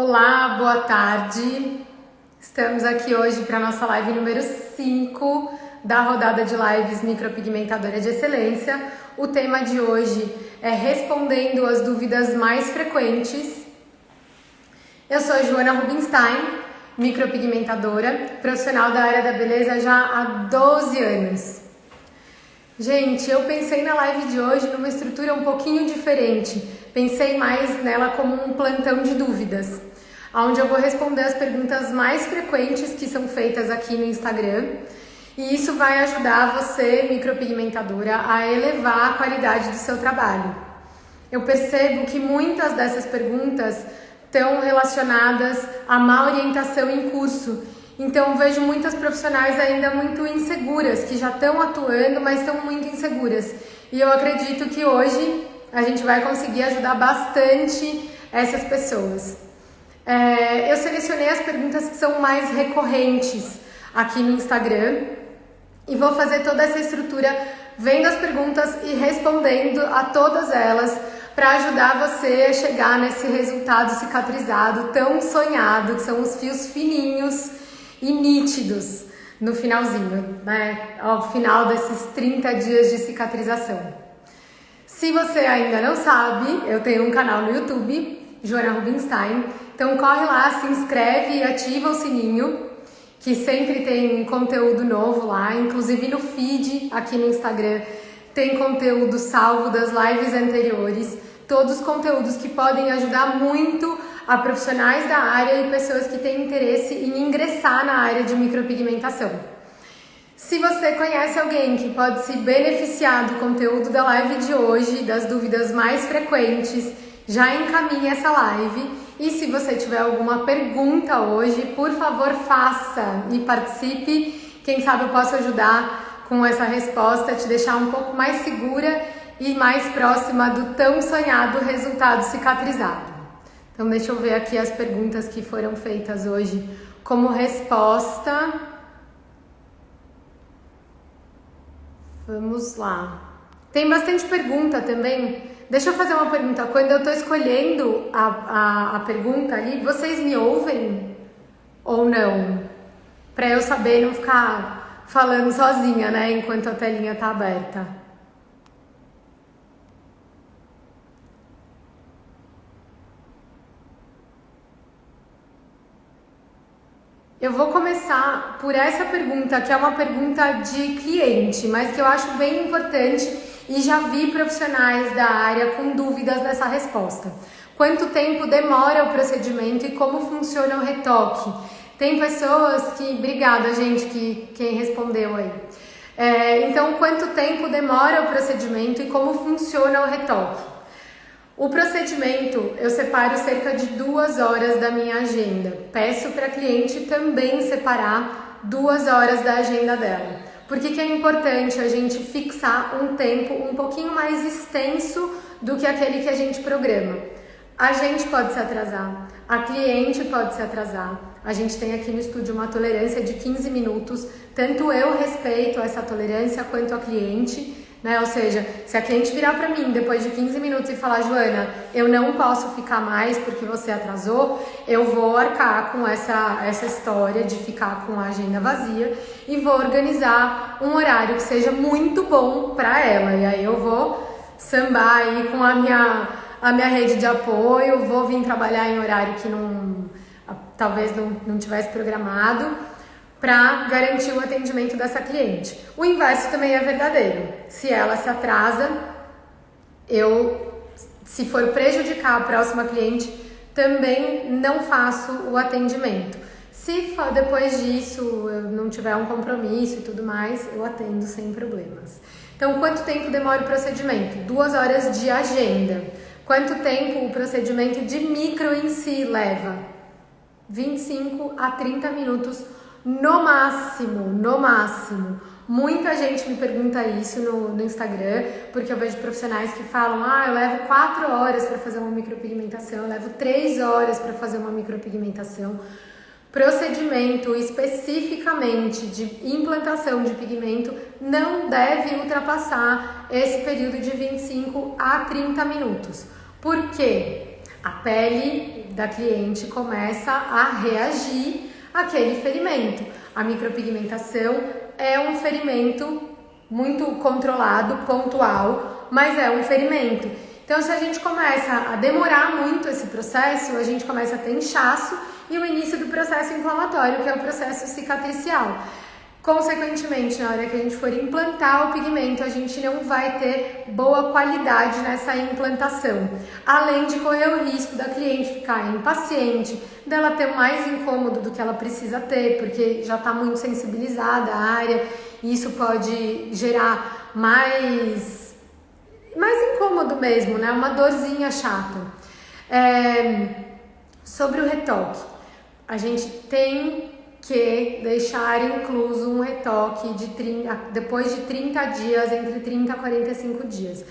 Olá, boa tarde. Estamos aqui hoje para a nossa live número 5 da rodada de lives Micropigmentadora de Excelência. O tema de hoje é respondendo as dúvidas mais frequentes. Eu sou a Joana Rubinstein, micropigmentadora, profissional da área da beleza já há 12 anos. Gente, eu pensei na live de hoje numa estrutura um pouquinho diferente. Pensei mais nela como um plantão de dúvidas, onde eu vou responder as perguntas mais frequentes que são feitas aqui no Instagram. E isso vai ajudar você, micropigmentadora, a elevar a qualidade do seu trabalho. Eu percebo que muitas dessas perguntas estão relacionadas a má orientação em curso. Então vejo muitas profissionais ainda muito inseguras, que já estão atuando, mas estão muito inseguras. E eu acredito que hoje a gente vai conseguir ajudar bastante essas pessoas. Eu selecionei as perguntas que são mais recorrentes aqui no Instagram e vou fazer toda essa estrutura vendo as perguntas e respondendo a todas elas para ajudar você a chegar nesse resultado cicatrizado tão sonhado, que são os fios fininhos e nítidos no finalzinho, né? Ao final desses 30 dias de cicatrização. Se você ainda não sabe, eu tenho um canal no YouTube, Joana Rubinstein, então corre lá, se inscreve e ativa o sininho, que sempre tem conteúdo novo lá, inclusive no feed aqui no Instagram tem conteúdo salvo das lives anteriores, todos os conteúdos que podem ajudar muito a profissionais da área e pessoas que têm interesse em ingressar na área de micropigmentação. Se você conhece alguém que pode se beneficiar do conteúdo da live de hoje, das dúvidas mais frequentes, já encaminhe essa live. E se você tiver alguma pergunta hoje, por favor, faça e participe. Quem sabe eu posso ajudar com essa resposta, te deixar um pouco mais segura e mais próxima do tão sonhado resultado cicatrizado. Então deixa eu ver aqui as perguntas que foram feitas hoje como resposta. Vamos lá. Tem bastante pergunta também. Deixa eu fazer uma pergunta. Quando eu estou escolhendo a pergunta ali, vocês me ouvem ou não? Para eu saber não ficar falando sozinha, né? Enquanto a telinha está aberta. Eu vou começar por essa pergunta, que é uma pergunta de cliente, mas que eu acho bem importante e já vi profissionais da área com dúvidas nessa resposta. Quanto tempo demora o procedimento e como funciona o retoque? Tem pessoas que... Obrigada, gente, quem respondeu aí. Então, quanto tempo demora o procedimento e como funciona o retoque? O procedimento, eu separo cerca de 2 horas da minha agenda. Peço para a cliente também separar 2 horas da agenda dela. Por que é importante a gente fixar um tempo um pouquinho mais extenso do que aquele que a gente programa? A gente pode se atrasar, a cliente pode se atrasar. A gente tem aqui no estúdio uma tolerância de 15 minutos. Tanto eu respeito essa tolerância quanto a cliente. Né? Ou seja, se a cliente virar para mim depois de 15 minutos e falar: Joana, eu não posso ficar mais porque você atrasou, eu vou arcar com essa história de ficar com a agenda vazia e vou organizar um horário que seja muito bom para ela. E aí eu vou sambar aí com a minha rede de apoio, vou vir trabalhar em horário que talvez não tivesse programado, para garantir o atendimento dessa cliente. O inverso também é verdadeiro. Se ela se atrasa, se for prejudicar a próxima cliente, também não faço o atendimento. Se depois disso eu não tiver um compromisso e tudo mais, eu atendo sem problemas. Então, quanto tempo demora o procedimento? 2 horas de agenda. Quanto tempo o procedimento de micro em si leva? 25 a 30 minutos no máximo. Muita gente me pergunta isso no Instagram, porque eu vejo profissionais que falam: eu levo 4 horas para fazer uma micropigmentação, eu levo 3 horas para fazer uma micropigmentação. Procedimento especificamente de implantação de pigmento não deve ultrapassar esse período de 25 a 30 minutos. Por quê? A pele da cliente começa a reagir àquele ferimento. A micropigmentação é um ferimento muito controlado, pontual, mas é um ferimento. Então, se a gente começa a demorar muito esse processo, a gente começa a ter inchaço e o início do processo inflamatório, que é o processo cicatricial. Consequentemente, na hora que a gente for implantar o pigmento, a gente não vai ter boa qualidade nessa implantação. Além de correr o risco da cliente ficar impaciente, dela ter mais incômodo do que ela precisa ter, porque já está muito sensibilizada a área, e isso pode gerar mais incômodo mesmo, né? Uma dorzinha chata. Sobre o retoque, a gente tem que deixar incluso um retoque depois de 30 dias, entre 30 a 45 dias.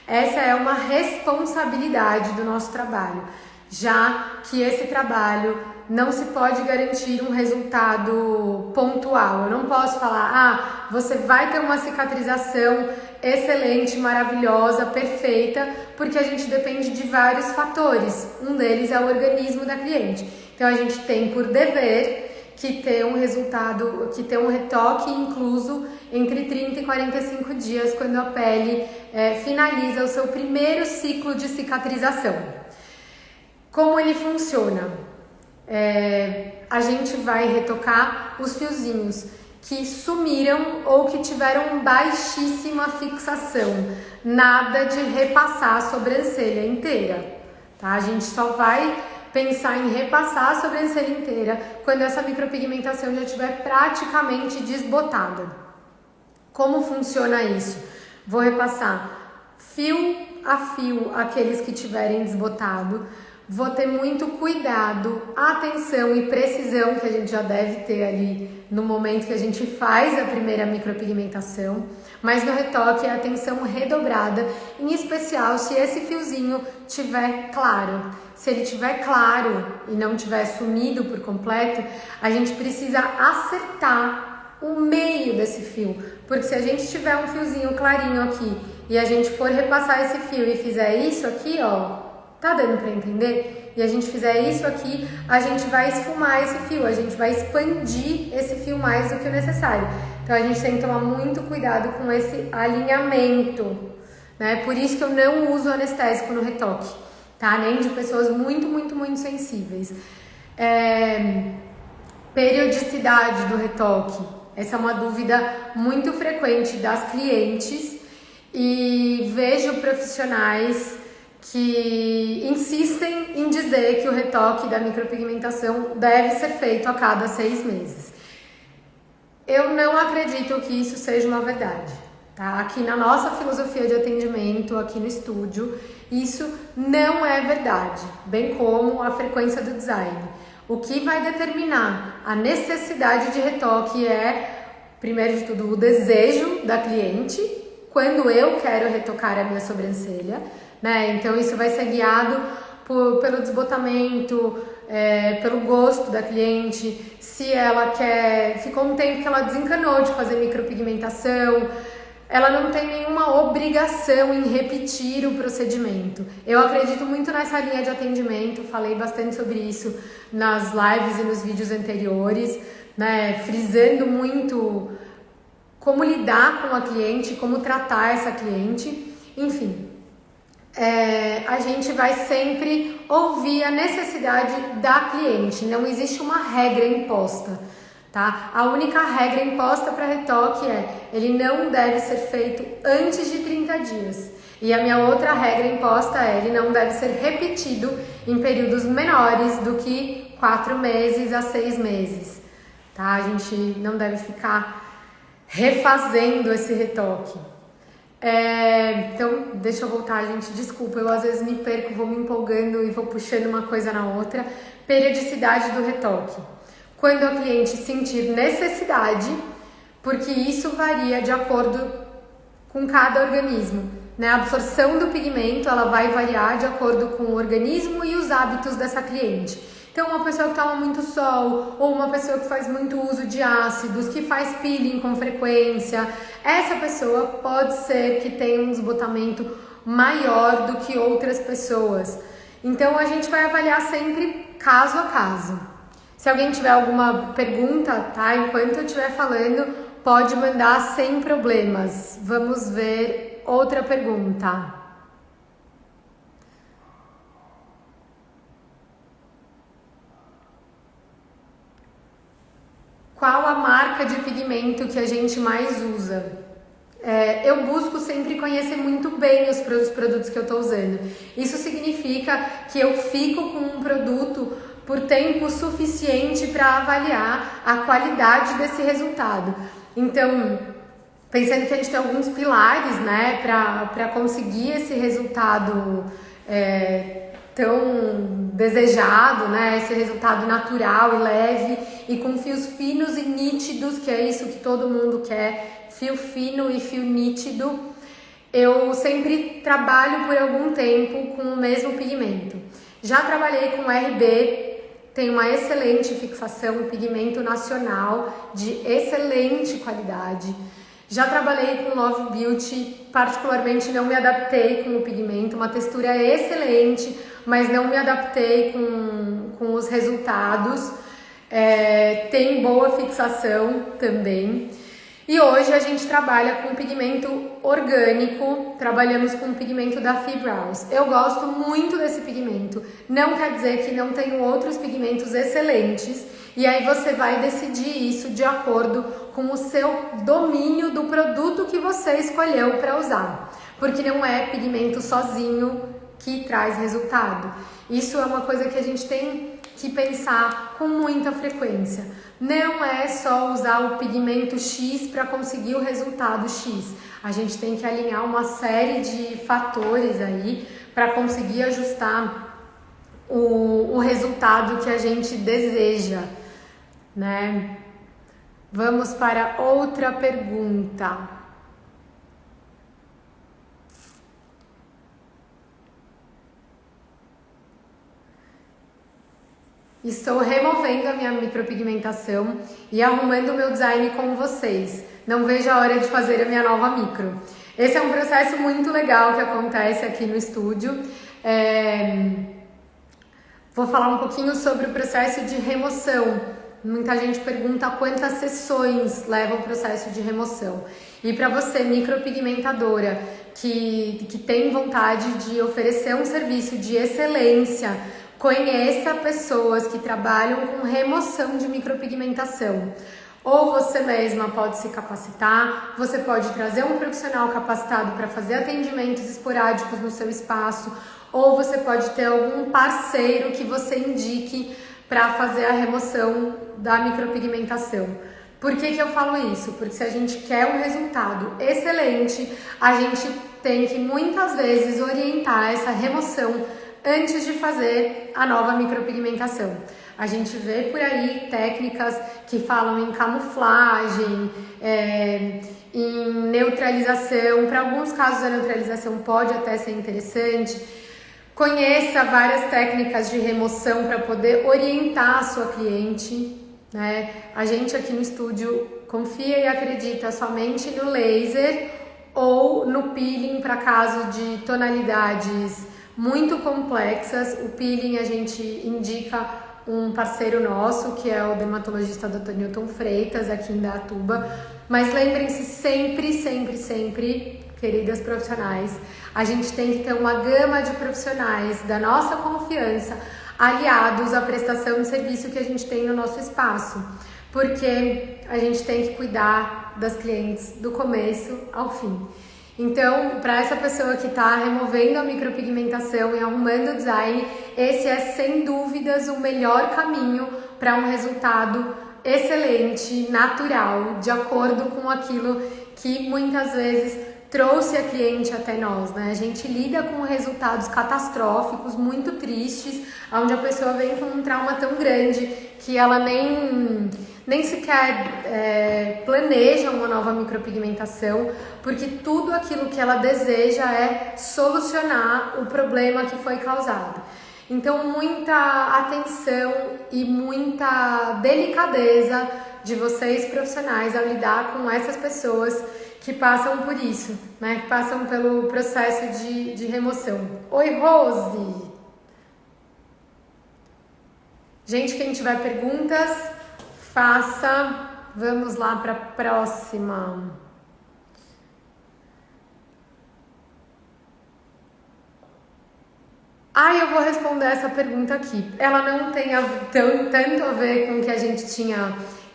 Essa é uma responsabilidade do nosso trabalho, já que esse trabalho não se pode garantir um resultado pontual. Eu não posso falar, você vai ter uma cicatrização excelente, maravilhosa, perfeita, porque a gente depende de vários fatores. Um deles é o organismo da cliente. Então a gente tem por dever que ter um retoque incluso entre 30 e 45 dias, quando a pele finaliza o seu primeiro ciclo de cicatrização. Como ele funciona? A gente vai retocar os fiozinhos que sumiram ou que tiveram baixíssima fixação. Nada de repassar a sobrancelha inteira, tá? A gente só vai pensar em repassar a sobrancelha inteira quando essa micropigmentação já estiver praticamente desbotada. Como funciona isso? Vou repassar fio a fio aqueles que tiverem desbotado. Vou ter muito cuidado, atenção e precisão que a gente já deve ter ali no momento que a gente faz a primeira micropigmentação, mas no retoque é atenção redobrada, em especial se esse fiozinho tiver claro. Se ele tiver claro e não tiver sumido por completo, a gente precisa acertar o meio desse fio, porque se a gente tiver um fiozinho clarinho aqui e a gente for repassar esse fio e fizer isso aqui, ó, tá dando pra entender? E a gente fizer isso aqui, a gente vai esfumar esse fio, a gente vai expandir esse fio mais do que o necessário. Então a gente tem que tomar muito cuidado com esse alinhamento, né? Por isso que eu não uso anestésico no retoque, tá? Nem de pessoas muito sensíveis. Periodicidade do retoque. Essa é uma dúvida muito frequente das clientes e vejo profissionais que insistem em dizer que o retoque da micropigmentação deve ser feito a cada 6 meses. Eu não acredito que isso seja uma verdade, tá? Aqui na nossa filosofia de atendimento, aqui no estúdio, isso não é verdade, bem como a frequência do design. O que vai determinar a necessidade de retoque é, primeiro de tudo, o desejo da cliente, quando eu quero retocar a minha sobrancelha, né? Então isso vai ser guiado pelo desbotamento, pelo gosto da cliente, se ela ficou um tempo que ela desencanou de fazer micropigmentação, ela não tem nenhuma obrigação em repetir o procedimento. Eu acredito muito nessa linha de atendimento, falei bastante sobre isso nas lives e nos vídeos anteriores, né? Frisando muito como lidar com a cliente, como tratar essa cliente, enfim. A gente vai sempre ouvir a necessidade da cliente, não existe uma regra imposta, tá? A única regra imposta para retoque ele não deve ser feito antes de 30 dias. E a minha outra regra imposta ele não deve ser repetido em períodos menores do que 4 meses a 6 meses, tá? A gente não deve ficar refazendo esse retoque. Então, deixa eu voltar, gente, desculpa, eu às vezes me perco, vou me empolgando e vou puxando uma coisa na outra. Periodicidade do retoque. Quando a cliente sentir necessidade, porque isso varia de acordo com cada organismo, né? A absorção do pigmento, ela vai variar de acordo com o organismo e os hábitos dessa cliente. Então, uma pessoa que toma muito sol, ou uma pessoa que faz muito uso de ácidos, que faz peeling com frequência, essa pessoa pode ser que tenha um desbotamento maior do que outras pessoas. Então a gente vai avaliar sempre caso a caso. Se alguém tiver alguma pergunta, tá? Enquanto eu estiver falando, pode mandar sem problemas. Vamos ver outra pergunta. Qual a marca de pigmento que a gente mais usa? Eu busco sempre conhecer muito bem os produtos que eu estou usando. Isso significa que eu fico com um produto por tempo suficiente para avaliar a qualidade desse resultado. Então, pensando que a gente tem alguns pilares, né, para conseguir esse resultado tão desejado, né, esse resultado natural e leve e com fios finos e nítidos, que é isso que todo mundo quer, fio fino e fio nítido. Eu sempre trabalho por algum tempo com o mesmo pigmento. Já trabalhei com RB, tem uma excelente fixação, um pigmento nacional de excelente qualidade. Já trabalhei com Love Beauty, particularmente não me adaptei com o pigmento, uma textura excelente, mas não me adaptei com os resultados. Tem boa fixação também. E hoje a gente trabalha com pigmento orgânico, trabalhamos com o pigmento da Fibrows. Eu gosto muito desse pigmento, não quer dizer que não tenho outros pigmentos excelentes, e aí você vai decidir isso de acordo com o seu domínio do produto que você escolheu para usar, porque não é pigmento sozinho que traz resultado. Isso é uma coisa que a gente tem que pensar com muita frequência. Não é só usar o pigmento X para conseguir o resultado X. A gente tem que alinhar uma série de fatores aí para conseguir ajustar o resultado que a gente deseja, né? Vamos para outra pergunta. Estou removendo a minha micropigmentação e arrumando o meu design com vocês. Não vejo a hora de fazer a minha nova micro. Esse é um processo muito legal que acontece aqui no estúdio. Vou falar um pouquinho sobre o processo de remoção. Muita gente pergunta quantas sessões leva o processo de remoção. E para você, micropigmentadora, que tem vontade de oferecer um serviço de excelência, conheça pessoas que trabalham com remoção de micropigmentação. Ou você mesma pode se capacitar, você pode trazer um profissional capacitado para fazer atendimentos esporádicos no seu espaço, ou você pode ter algum parceiro que você indique para fazer a remoção da micropigmentação. Por que eu falo isso? Porque se a gente quer um resultado excelente, a gente tem que muitas vezes orientar essa remoção antes de fazer a nova micropigmentação. A gente vê por aí técnicas que falam em camuflagem, em neutralização. Para alguns casos a neutralização pode até ser interessante. Conheça várias técnicas de remoção para poder orientar a sua cliente, né? A gente aqui no estúdio confia e acredita somente no laser ou no peeling para caso de tonalidades muito complexas. O peeling a gente indica um parceiro nosso, que é o dermatologista Dr. Newton Freitas, aqui em Datuba. Mas lembrem-se sempre, sempre, sempre, queridas profissionais, a gente tem que ter uma gama de profissionais da nossa confiança aliados à prestação de serviço que a gente tem no nosso espaço, porque a gente tem que cuidar das clientes do começo ao fim. Então, para essa pessoa que está removendo a micropigmentação e arrumando o design, esse é sem dúvidas o melhor caminho para um resultado excelente, natural, de acordo com aquilo que muitas vezes trouxe a cliente até nós, né? A gente lida com resultados catastróficos, muito tristes, onde a pessoa vem com um trauma tão grande que ela nem sequer planeja uma nova micropigmentação, porque tudo aquilo que ela deseja é solucionar o problema que foi causado. Então, muita atenção e muita delicadeza de vocês profissionais ao lidar com essas pessoas que passam por isso, né? Que passam pelo processo de remoção. Oi, Rose! Gente, quem tiver perguntas, faça. Vamos lá para a próxima. Eu vou responder essa pergunta aqui. Ela não tem tanto a ver com o que a gente tinha,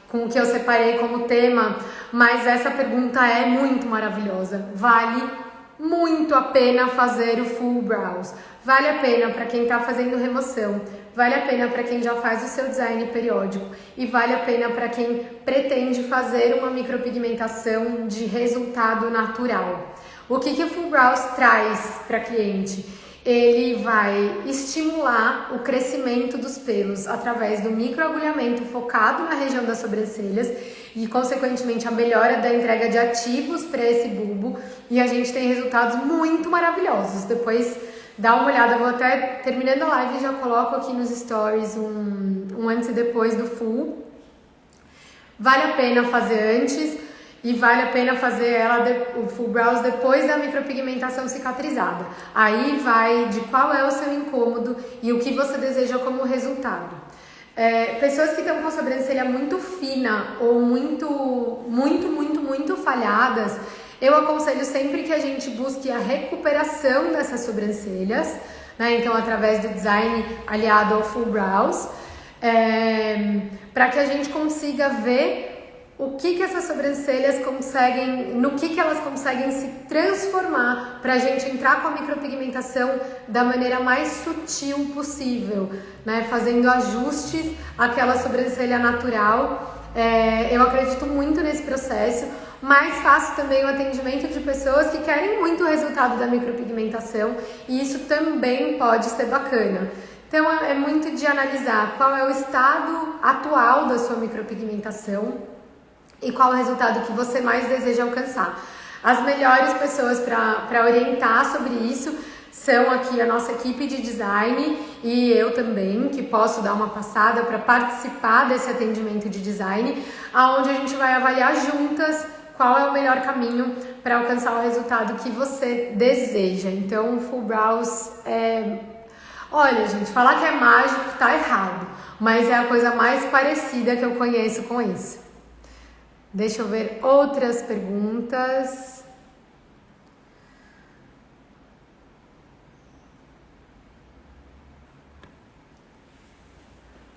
com o que eu separei como tema, mas essa pergunta é muito maravilhosa. Vale muito a pena fazer o full brows. Vale a pena para quem está fazendo remoção. Vale a pena para quem já faz o seu design periódico e vale a pena para quem pretende fazer uma micropigmentação de resultado natural. O que o full brows traz para cliente? Ele vai estimular o crescimento dos pelos através do microagulhamento focado na região das sobrancelhas e, consequentemente, a melhora da entrega de ativos para esse bulbo, e a gente tem resultados muito maravilhosos. Depois dá uma olhada, eu vou até, terminando a live, já coloco aqui nos stories um antes e depois do full. Vale a pena fazer antes e vale a pena fazer o full brows depois da micropigmentação cicatrizada. Aí vai de qual é o seu incômodo e o que você deseja como resultado. Pessoas que estão com a sobrancelha muito fina ou muito falhadas, eu aconselho sempre que a gente busque a recuperação dessas sobrancelhas, né? Então, através do design aliado ao full brows, para que a gente consiga ver o que essas sobrancelhas conseguem, no que elas conseguem se transformar para a gente entrar com a micropigmentação da maneira mais sutil possível, né? Fazendo ajustes àquela sobrancelha natural. Eu acredito muito nesse processo, mas faço também o atendimento de pessoas que querem muito o resultado da micropigmentação e isso também pode ser bacana. Então é muito de analisar qual é o estado atual da sua micropigmentação e qual o resultado que você mais deseja alcançar. As melhores pessoas para orientar sobre isso são aqui a nossa equipe de design e eu também, que posso dar uma passada para participar desse atendimento de design, onde a gente vai avaliar juntas qual é o melhor caminho para alcançar o resultado que você deseja. Então, o full brows Olha, gente, falar que é mágico tá errado, mas é a coisa mais parecida que eu conheço com isso. Deixa eu ver outras perguntas.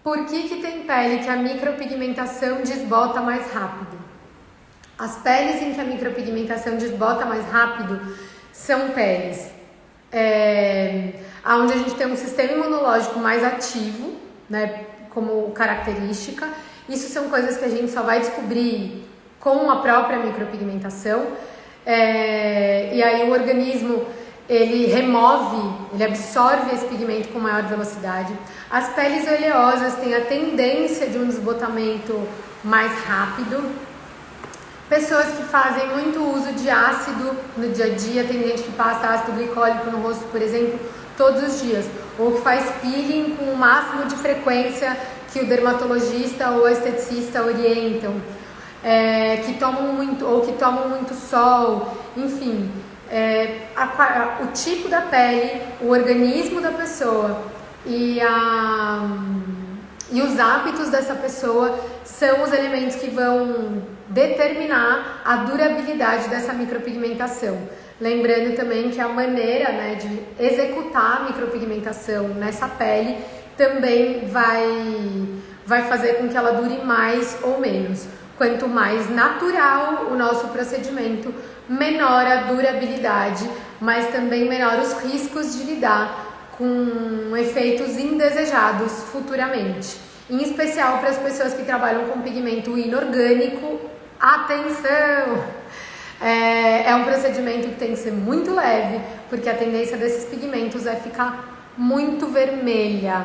Por que tem pele que a micropigmentação desbota mais rápido? As peles em que a micropigmentação desbota mais rápido são peles onde a gente tem um sistema imunológico mais ativo, né, como característica. Isso são coisas que a gente só vai descobrir com a própria micropigmentação. E aí o organismo, ele absorve esse pigmento com maior velocidade. As peles oleosas têm a tendência de um desbotamento mais rápido. Pessoas que fazem muito uso de ácido no dia a dia, tem gente que passa ácido glicólico no rosto, por exemplo, todos os dias, ou que faz peeling com o máximo de frequência que o dermatologista ou a esteticista orientam, que tomam muito sol, enfim, o tipo da pele, o organismo da pessoa e os hábitos dessa pessoa são os elementos que vão determinar a durabilidade dessa micropigmentação. Lembrando também que a maneira, né, de executar a micropigmentação nessa pele também vai fazer com que ela dure mais ou menos. Quanto mais natural o nosso procedimento, menor a durabilidade, mas também menor os riscos de lidar com efeitos indesejados futuramente. Em especial para as pessoas que trabalham com pigmento inorgânico, atenção! É um procedimento que tem que ser muito leve, porque a tendência desses pigmentos é ficar muito vermelha.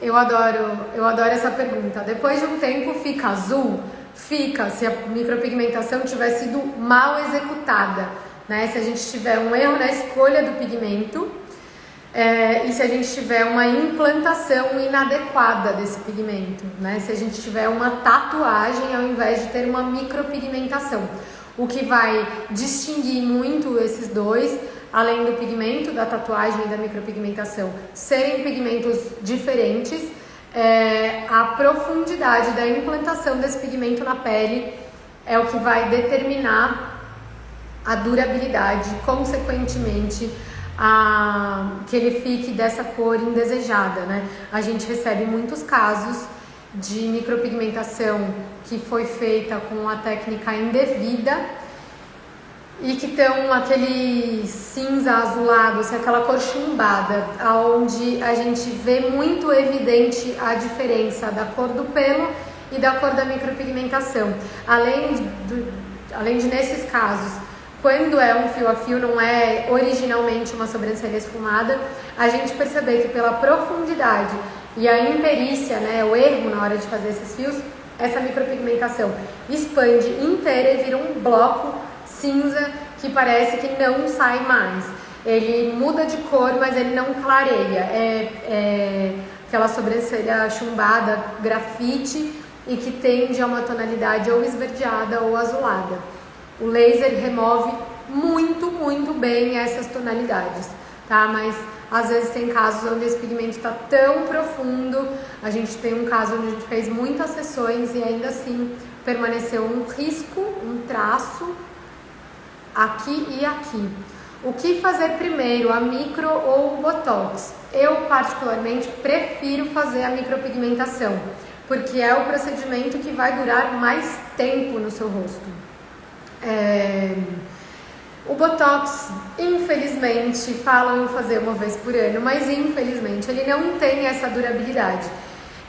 Eu adoro essa pergunta. Depois de um tempo fica azul? Fica, se a micropigmentação tiver sido mal executada, né? Se a gente tiver um erro na escolha do pigmento e se a gente tiver uma implantação inadequada desse pigmento, né? Se a gente tiver uma tatuagem ao invés de ter uma micropigmentação. O que vai distinguir muito esses dois além do pigmento, da tatuagem e da micropigmentação, serem pigmentos diferentes, a profundidade da implantação desse pigmento na pele é o que vai determinar a durabilidade, consequentemente, que ele fique dessa cor indesejada, né? A gente recebe muitos casos de micropigmentação que foi feita com a técnica indevida e que estão aquele cinza azulado, assim, aquela cor chumbada, onde a gente vê muito evidente a diferença da cor do pelo e da cor da micropigmentação. Além de nesses casos, quando é um fio a fio, não é originalmente uma sobrancelha esfumada, a gente perceber que pela profundidade e a imperícia, né, o erro na hora de fazer esses fios, essa micropigmentação expande inteira e vira um bloco cinza que parece que não sai mais. Ele muda de cor, mas ele não clareia. É aquela sobrancelha chumbada, grafite, e que tende a uma tonalidade ou esverdeada ou azulada. O laser remove muito, muito bem essas tonalidades, tá? Mas às vezes tem casos onde esse pigmento está tão profundo. A gente tem um caso onde a gente fez muitas sessões e ainda assim permaneceu um risco, um traço aqui e aqui. O que fazer primeiro, a micro ou o botox? Eu particularmente prefiro fazer a micropigmentação, porque é o procedimento que vai durar mais tempo no seu rosto. O botox, infelizmente, falam em fazer uma vez por ano, mas infelizmente ele não tem essa durabilidade.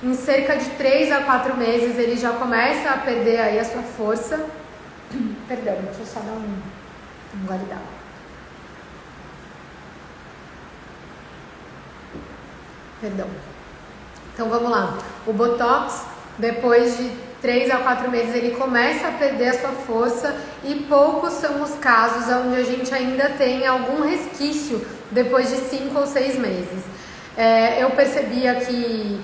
Em cerca de 3 a 4 meses ele já começa a perder aí a sua força. Perdão, deixa eu só dar um gole d'água. Perdão. Então vamos lá. O botox, depois de 3 a 4 meses, ele começa a perder a sua força e poucos são os casos onde a gente ainda tem algum resquício depois de 5 ou 6 meses. Eu percebia que,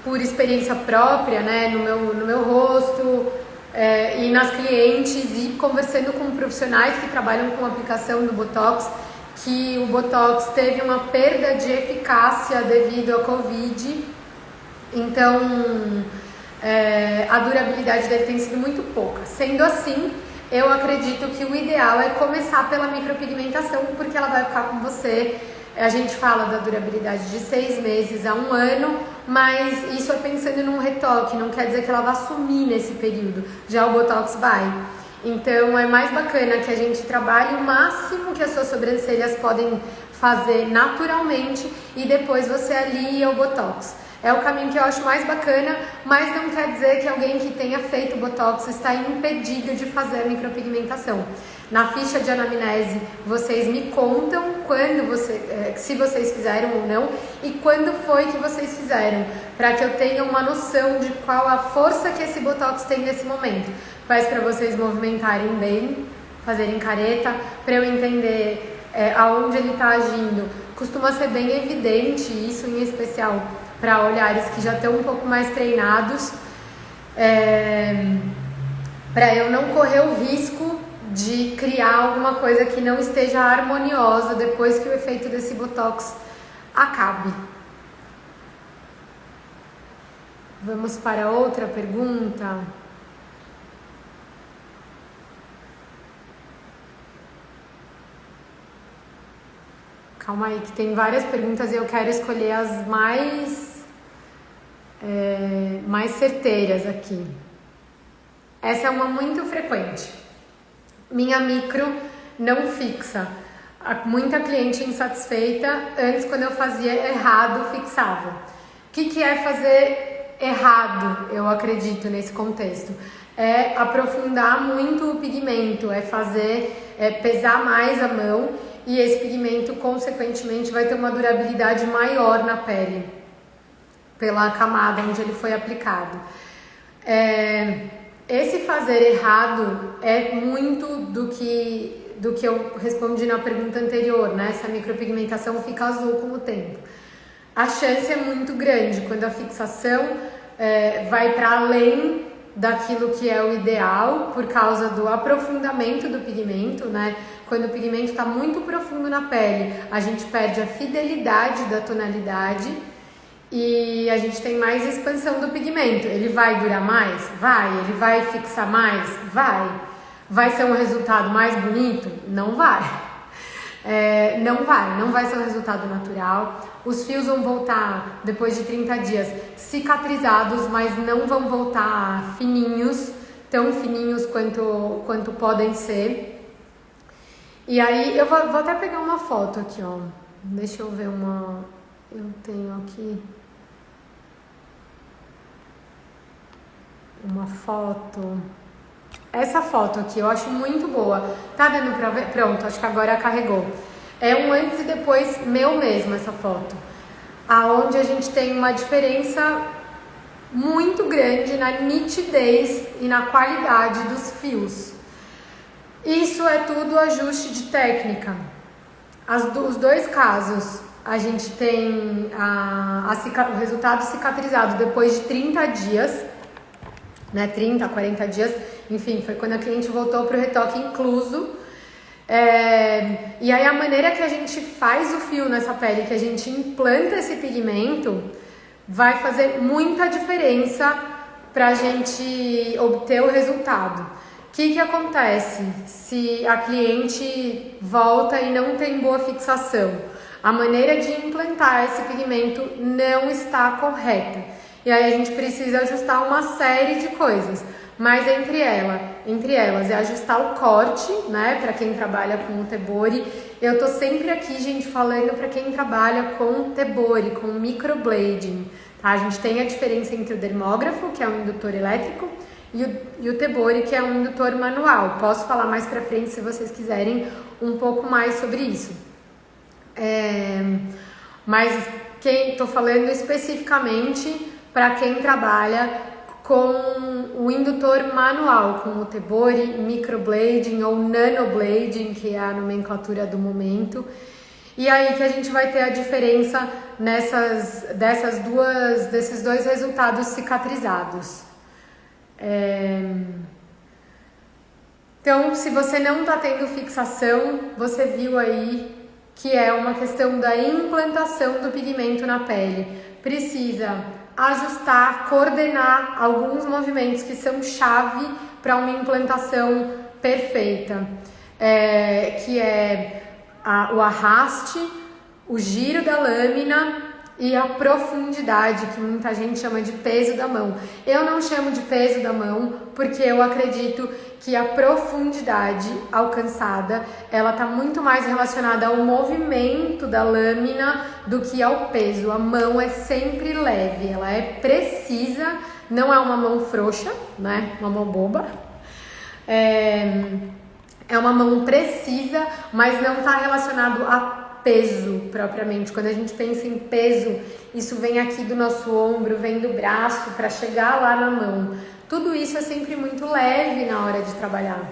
por experiência própria, né, no meu rosto e nas clientes e conversando com profissionais que trabalham com a aplicação do botox, que o botox teve uma perda de eficácia devido à Covid. Então, a durabilidade dele tem sido muito pouca. Sendo assim, eu acredito que o ideal é começar pela micropigmentação, porque ela vai ficar com você. A gente fala da durabilidade de 6 meses a 1 ano, mas isso é pensando num retoque, não quer dizer que ela vai sumir nesse período. Já o botox vai. Então é mais bacana que a gente trabalhe o máximo que as suas sobrancelhas podem fazer naturalmente e depois você alia o botox. É o caminho que eu acho mais bacana, mas não quer dizer que alguém que tenha feito botox está impedido de fazer a micropigmentação. Na ficha de anamnese, vocês me contam se vocês fizeram ou não e quando foi que vocês fizeram, para que eu tenha uma noção de qual a força que esse botox tem nesse momento. Faz para vocês movimentarem bem, fazerem careta, para eu entender aonde ele está agindo. Costuma ser bem evidente isso, em especial para olhares que já estão um pouco mais treinados, para eu não correr o risco de criar alguma coisa que não esteja harmoniosa depois que o efeito desse botox acabe. Vamos para outra pergunta. Calma aí, que tem várias perguntas e eu quero escolher as mais certeiras aqui. Essa é uma muito frequente. Minha micro não fixa. Muita cliente insatisfeita, antes quando eu fazia errado, fixava. O que é fazer errado, eu acredito, nesse contexto? É aprofundar muito o pigmento, pesar mais a mão e esse pigmento, consequentemente, vai ter uma durabilidade maior na pele, pela camada onde ele foi aplicado. Esse fazer errado é muito do que eu respondi na pergunta anterior, né? Se a micropigmentação fica azul com o tempo. A chance é muito grande quando a fixação vai para além daquilo que é o ideal, por causa do aprofundamento do pigmento, né? quando o pigmento está muito profundo na pele, a gente perde a fidelidade da tonalidade e a gente tem mais expansão do pigmento. Ele vai durar mais? Vai. Ele vai fixar mais? Vai. Vai ser um resultado mais bonito? Não vai. Não vai ser um resultado natural. Os fios vão voltar depois de 30 dias cicatrizados, mas não vão voltar fininhos, tão fininhos quanto podem ser. E aí, eu vou até pegar uma foto aqui, ó. Deixa eu ver uma... Eu tenho aqui uma foto. Essa foto aqui, eu acho muito boa. Tá dando pra ver? Pronto, acho que agora carregou. É um antes e depois meu mesmo, essa foto. Aonde a gente tem uma diferença muito grande na nitidez e na qualidade dos fios. Isso é tudo ajuste de técnica. Os dois casos, a gente tem o resultado cicatrizado depois de 30 dias, né? 30, 40 dias, enfim, foi quando a cliente voltou para o retoque incluso. E aí a maneira que a gente faz o fio nessa pele, que a gente implanta esse pigmento, vai fazer muita diferença para a gente obter o resultado. O que acontece se a cliente volta e não tem boa fixação? A maneira de implantar esse pigmento não está correta. E aí a gente precisa ajustar uma série de coisas. Mas entre elas é ajustar o corte, né? Para quem trabalha com o Tebori. Eu tô sempre aqui, gente, falando para quem trabalha com Tebori, com microblading. Tá? A gente tem a diferença entre o dermógrafo, que é um indutor elétrico, e o Tebori, que é um indutor manual. Posso falar mais pra frente se vocês quiserem um pouco mais sobre isso. Mas tô falando especificamente para quem trabalha com o indutor manual, com o Tebori, microblading ou nanoblading, que é a nomenclatura do momento. E aí que a gente vai ter a diferença desses dois resultados cicatrizados. Então, se você não está tendo fixação, você viu aí que é uma questão da implantação do pigmento na pele. Precisa ajustar, coordenar alguns movimentos que são chave para uma implantação perfeita, que é o arraste, o giro da lâmina e a profundidade, que muita gente chama de peso da mão. Eu não chamo de peso da mão, porque eu acredito que a profundidade alcançada, ela está muito mais relacionada ao movimento da lâmina do que ao peso. A mão é sempre leve, ela é precisa, não é uma mão frouxa, né? Uma mão boba. É uma mão precisa, mas não está relacionado a peso propriamente. Quando a gente pensa em peso, isso vem aqui do nosso ombro, vem do braço para chegar lá na mão. Tudo isso é sempre muito leve na hora de trabalhar.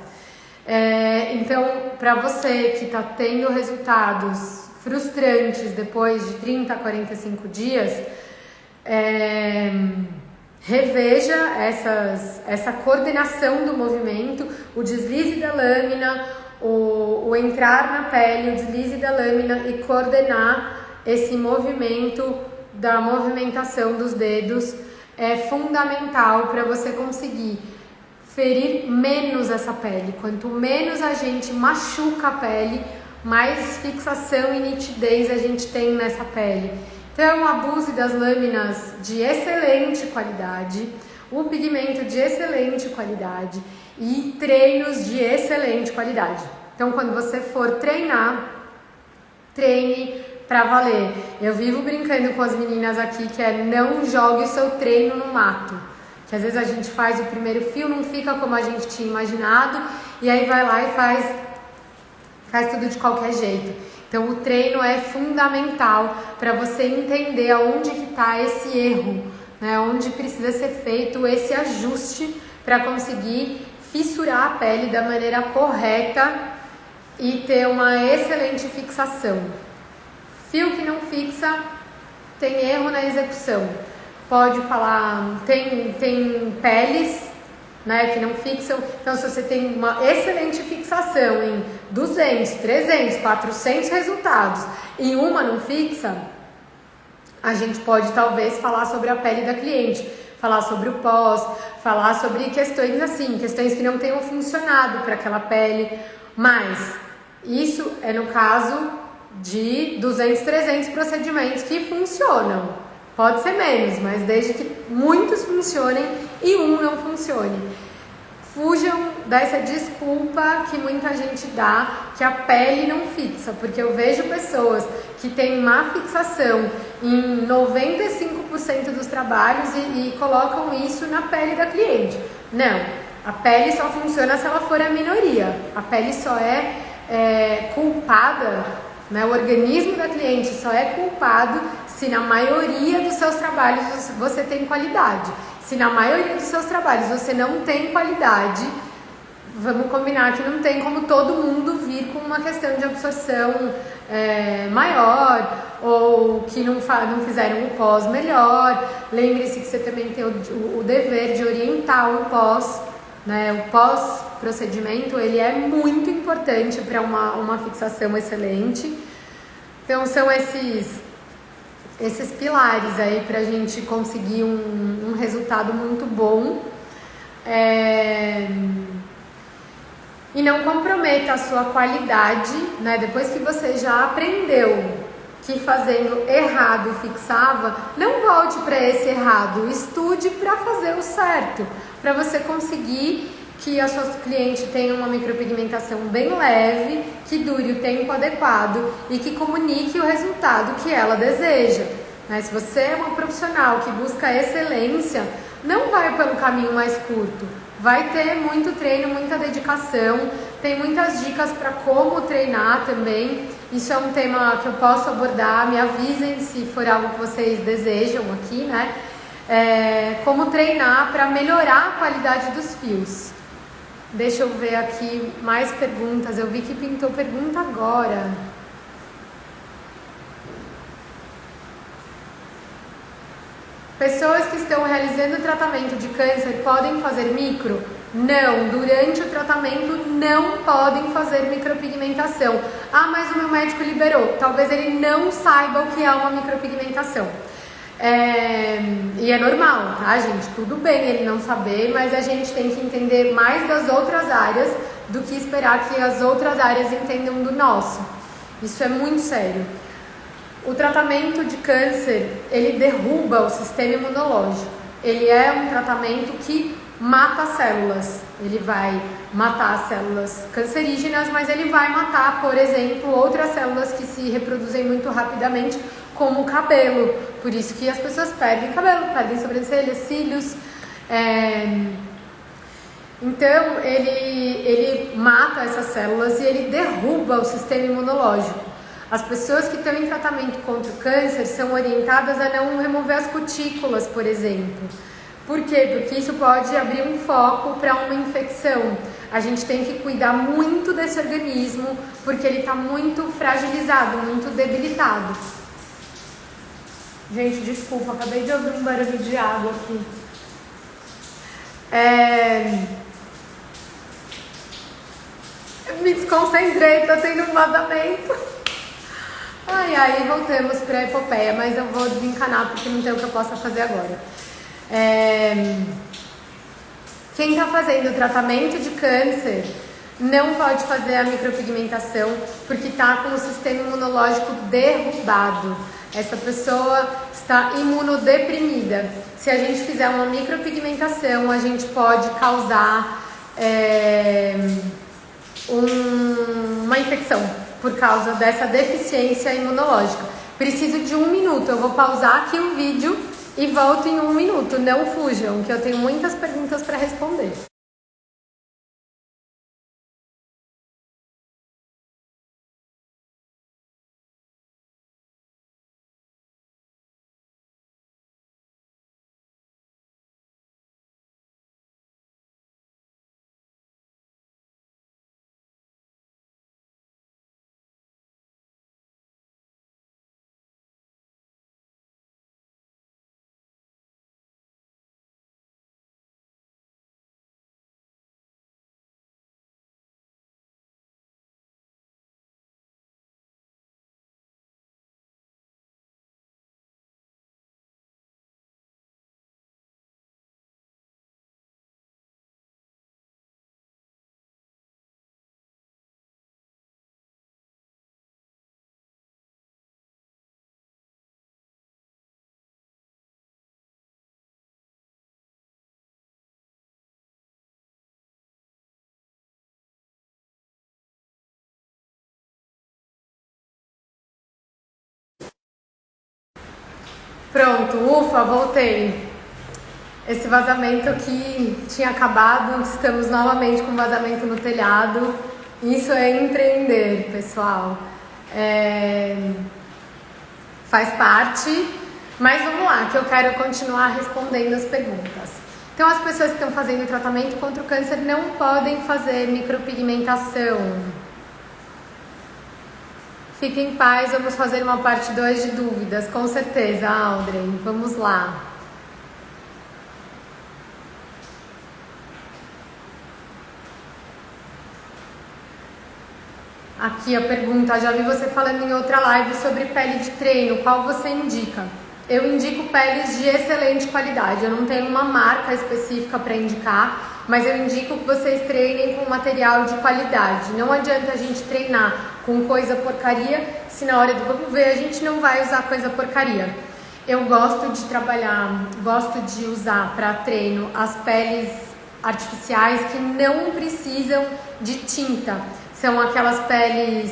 Então, para você que está tendo resultados frustrantes depois de 30 a 45 dias, reveja essa coordenação do movimento, o deslize da lâmina, o entrar na pele, o deslize da lâmina e coordenar esse movimento da movimentação dos dedos é fundamental para você conseguir ferir menos essa pele. Quanto menos a gente machuca a pele, mais fixação e nitidez a gente tem nessa pele. Então, abuse das lâminas de excelente qualidade, o pigmento de excelente qualidade e treinos de excelente qualidade. Então, quando você for treinar, treine pra valer. Eu vivo brincando com as meninas aqui que não jogue o seu treino no mato. Que às vezes a gente faz o primeiro fio, não fica como a gente tinha imaginado, e aí vai lá e faz tudo de qualquer jeito. Então, o treino é fundamental para você entender aonde que está esse erro, né? Onde precisa ser feito esse ajuste para conseguir fissurar a pele da maneira correta e ter uma excelente fixação. Fio que não fixa tem erro na execução. Pode falar, tem peles, né, que não fixam. Então, se você tem uma excelente fixação em 200, 300, 400 resultados e uma não fixa, a gente pode talvez falar sobre a pele da cliente, falar sobre o pós, falar sobre questões assim, questões que não tenham funcionado para aquela pele, mas isso é no caso de 200, 300 procedimentos que funcionam. Pode ser menos, mas desde que muitos funcionem e um não funcione. Fujam dessa desculpa que muita gente dá, que a pele não fixa, porque eu vejo pessoas que têm má fixação em 95% dos trabalhos e colocam isso na pele da cliente. Não, a pele só funciona se ela for a minoria. A pele só é culpada, né? O organismo da cliente só é culpado se na maioria dos seus trabalhos você tem qualidade. Se na maioria dos seus trabalhos você não tem qualidade, vamos combinar que não tem como todo mundo vir com uma questão de absorção maior, ou que não fizeram o pós melhor. Lembre-se que você também tem o dever de orientar o pós, né? O pós-procedimento, ele é muito importante para uma fixação excelente. Então são esses pilares aí pra gente conseguir um resultado muito bom. E não comprometa a sua qualidade, né? Depois que você já aprendeu que fazendo errado fixava, não volte para esse errado, estude para fazer o certo, para você conseguir que a sua cliente tenha uma micropigmentação bem leve, que dure o tempo adequado e que comunique o resultado que ela deseja. Mas se você é uma profissional que busca excelência, não vai pelo caminho mais curto. Vai ter muito treino, muita dedicação, tem muitas dicas para como treinar também. Isso é um tema que eu posso abordar, me avisem se for algo que vocês desejam aqui, né? Como treinar para melhorar a qualidade dos fios. Deixa eu ver aqui mais perguntas. Eu vi que pintou pergunta agora. Pessoas que estão realizando o tratamento de câncer podem fazer micro? Não, durante o tratamento não podem fazer micropigmentação. Ah, mas o meu médico liberou. Talvez ele não saiba o que é uma micropigmentação. E é normal, tá, gente? Tudo bem ele não saber, mas a gente tem que entender mais das outras áreas do que esperar que as outras áreas entendam do nosso. Isso é muito sério. O tratamento de câncer, ele derruba o sistema imunológico. Ele é um tratamento que mata células. Ele vai matar as células cancerígenas, mas ele vai matar, por exemplo, outras células que se reproduzem muito rapidamente, como o cabelo. Por isso que as pessoas perdem cabelo, perdem sobrancelhas, cílios. Então, ele mata essas células e ele derruba o sistema imunológico. As pessoas que estão em tratamento contra o câncer são orientadas a não remover as cutículas, por exemplo. Por quê? Porque isso pode abrir um foco para uma infecção. A gente tem que cuidar muito desse organismo, porque ele está muito fragilizado, muito debilitado. Gente, desculpa, acabei de ouvir um barulho de água aqui. Me desconcentrei, tá tendo um vazamento. Ai, voltamos para a epopeia, mas eu vou desencanar porque não tem o que eu possa fazer agora. Quem está fazendo o tratamento de câncer não pode fazer a micropigmentação porque está com o sistema imunológico derrubado. Essa pessoa está imunodeprimida. Se a gente fizer uma micropigmentação, a gente pode causar uma infecção por causa dessa deficiência imunológica. Preciso de 1 minuto. Eu vou pausar aqui o vídeo e volto em 1 minuto. Não fujam, que eu tenho muitas perguntas para responder. Pronto, ufa, voltei. Esse vazamento aqui tinha acabado, estamos novamente com vazamento no telhado. Isso é empreender, pessoal. Faz parte, mas vamos lá, que eu quero continuar respondendo as perguntas. Então, as pessoas que estão fazendo tratamento contra o câncer não podem fazer micropigmentação. Fique em paz, vamos fazer uma parte 2 de dúvidas, com certeza, Audrey. Vamos lá. Aqui a pergunta, já vi você falando em outra live sobre pele de treino, qual você indica? Eu indico peles de excelente qualidade, eu não tenho uma marca específica para indicar, mas eu indico que vocês treinem com material de qualidade. Não adianta a gente treinar com coisa porcaria, se na hora do vamos ver a gente não vai usar coisa porcaria. Eu gosto de trabalhar, gosto de usar para treino as peles artificiais que não precisam de tinta. São aquelas peles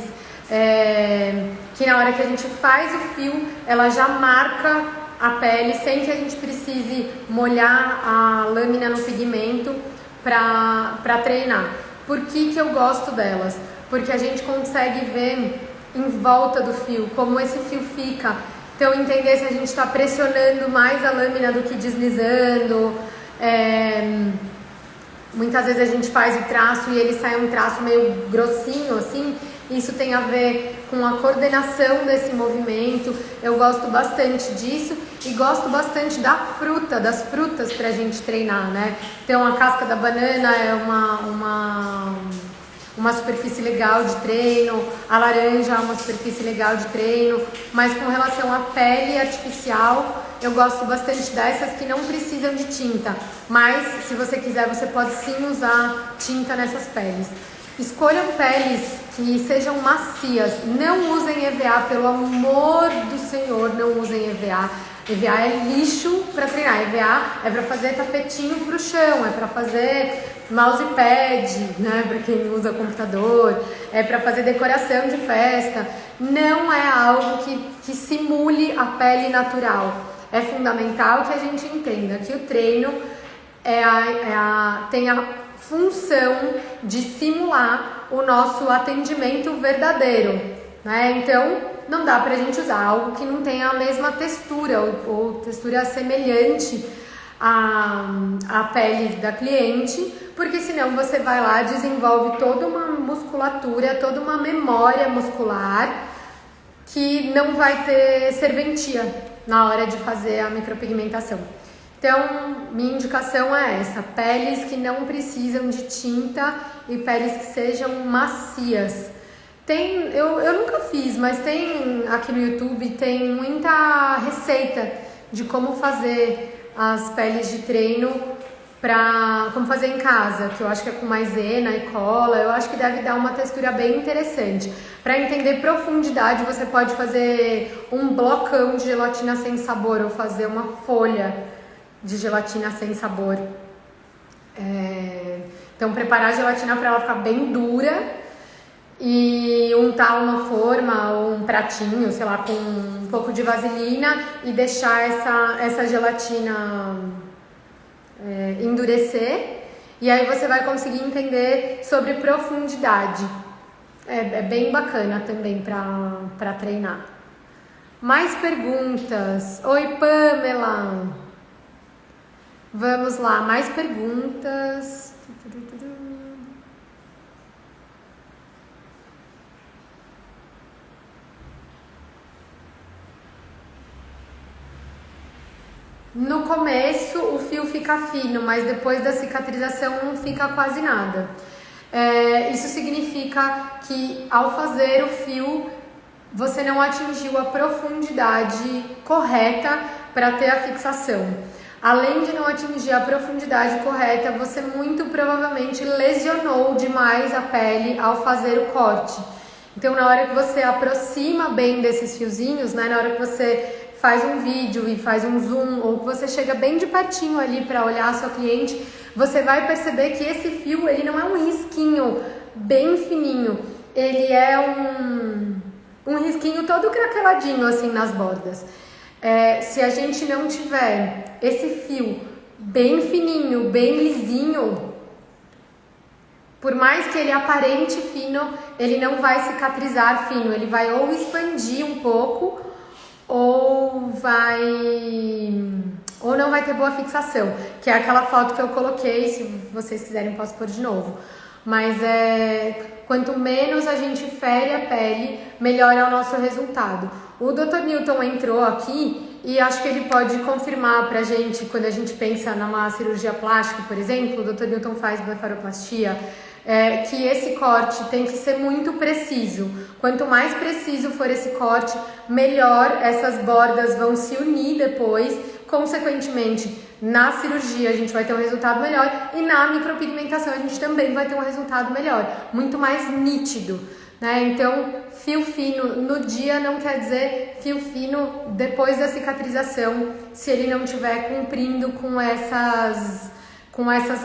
que na hora que a gente faz o fio, ela já marca a pele sem que a gente precise molhar a lâmina no pigmento para treinar. Por que eu gosto delas? Porque a gente consegue ver em volta do fio como esse fio fica. Então entender se a gente está pressionando mais a lâmina do que deslizando. Muitas vezes a gente faz o traço e ele sai um traço meio grossinho assim. Isso tem a ver com a coordenação desse movimento. Eu gosto bastante disso e gosto bastante das frutas pra gente treinar, né? Então a casca da banana é uma superfície legal de treino, a laranja é uma superfície legal de treino, mas com relação à pele artificial, eu gosto bastante dessas que não precisam de tinta, mas se você quiser, você pode sim usar tinta nessas peles. Escolham peles que sejam macias, não usem EVA, pelo amor do Senhor, não usem EVA. EVA é lixo para treinar, EVA é para fazer tapetinho pro chão, é para fazer mousepad, né, para quem usa computador, é para fazer decoração de festa. Não é algo que simule a pele natural. É fundamental que a gente entenda que o treino tem a função de simular o nosso atendimento verdadeiro, né? Então não dá pra gente usar algo que não tenha a mesma textura ou textura semelhante à pele da cliente, porque senão você vai lá, desenvolve toda uma musculatura, toda uma memória muscular que não vai ter serventia na hora de fazer a micropigmentação. Então, minha indicação é essa, peles que não precisam de tinta e peles que sejam macias. Eu nunca fiz, mas tem aqui no YouTube, tem muita receita de como fazer as peles de treino, como fazer em casa, que eu acho que é com maisena e cola, eu acho que deve dar uma textura bem interessante. Para entender profundidade, você pode fazer um blocão de gelatina sem sabor ou fazer uma folha de gelatina sem sabor. Então preparar a gelatina para ela ficar bem dura e untar uma forma ou um pratinho, sei lá, com um pouco de vaselina e deixar essa gelatina endurecer, e aí você vai conseguir entender sobre profundidade. É bem bacana também para treinar. Mais perguntas? Oi, Pamela! Vamos lá, mais perguntas. No começo o fio fica fino, mas depois da cicatrização não fica quase nada. Isso significa que ao fazer o fio, você não atingiu a profundidade correta para ter a fixação. Além de não atingir a profundidade correta, você muito provavelmente lesionou demais a pele ao fazer o corte. Então, na hora que você aproxima bem desses fiozinhos, né, na hora que você faz um vídeo e faz um zoom, ou que você chega bem de pertinho ali para olhar a sua cliente, você vai perceber que esse fio, ele não é um risquinho bem fininho, ele é um risquinho todo craqueladinho assim nas bordas. Se a gente não tiver esse fio bem fininho, bem lisinho, por mais que ele aparente fino, ele não vai cicatrizar fino, ele vai ou expandir um pouco ou não vai ter boa fixação, que é aquela foto que eu coloquei, se vocês quiserem posso pôr de novo. Mas quanto menos a gente fere a pele, melhor é o nosso resultado. O Dr. Newton entrou aqui e acho que ele pode confirmar pra gente, quando a gente pensa numa cirurgia plástica, por exemplo, o Dr. Newton faz blefaroplastia, que esse corte tem que ser muito preciso. Quanto mais preciso for esse corte, melhor essas bordas vão se unir depois. Consequentemente, na cirurgia a gente vai ter um resultado melhor e na micropigmentação a gente também vai ter um resultado melhor, muito mais nítido, né? Então, fio fino no dia não quer dizer fio fino depois da cicatrização, se ele não estiver cumprindo com essas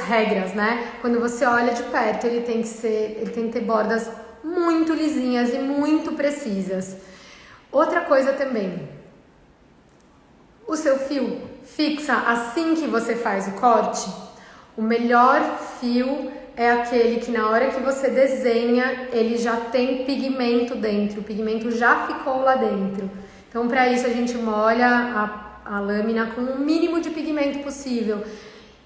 regras, né? Quando você olha de perto, ele tem que ter bordas muito lisinhas e muito precisas. Outra coisa também, o seu fio fixa assim que você faz o corte. O melhor fio é aquele que na hora que você desenha, ele já tem pigmento dentro, o pigmento já ficou lá dentro. Então, para isso a gente molha a lâmina com o mínimo de pigmento possível.